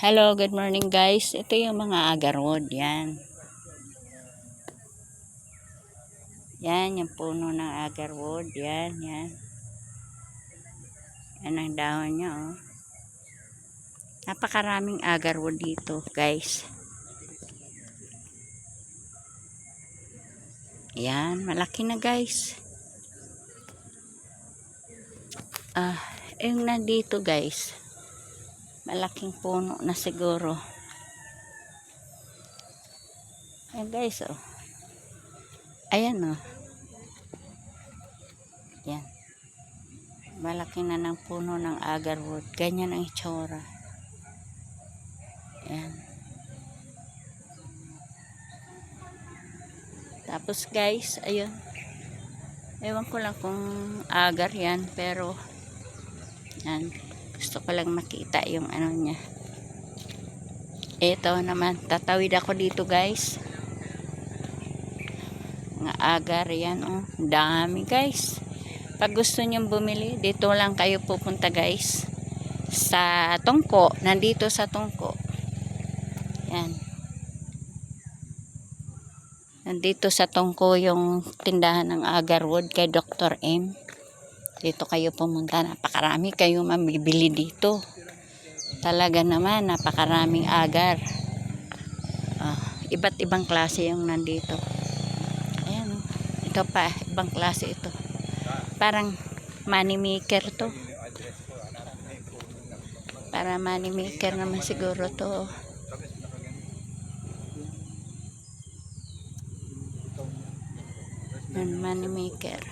Hello, good morning guys. Ito yung mga agarwood. Yan. Yan, yung puno ng agarwood. Yan, yan. Yan ang dahon niya, oh. Napakaraming agarwood dito, guys. Yan, malaki na guys. Yung nandito guys. Malaking puno na siguro. Ayan guys, oh. Ayan, oh. Yan. Malaki na ng puno ng agarwood. Ganyan ang itsura. Yan. Tapos guys, ayun. Ewan ko lang kung agar yan. Pero, yan. Gusto ko lang makita yung ano niya. Ito naman. Tatawid ako dito guys. Mga agar yan, oh. Dami guys. Pag gusto nyong bumili, dito lang kayo pupunta guys. Sa Tungko. Nandito sa Tungko. Yan. Nandito sa Tungko yung tindahan ng agarwood kay Dr. M. Dito kayo pumunta. Napakarami kayo mabibili dito. Talaga naman, napakaraming agar. Iba't ibang klase yung nandito. Ayan. Ito pa, ibang klase ito. Parang money maker to. Para money maker naman siguro to. Money maker.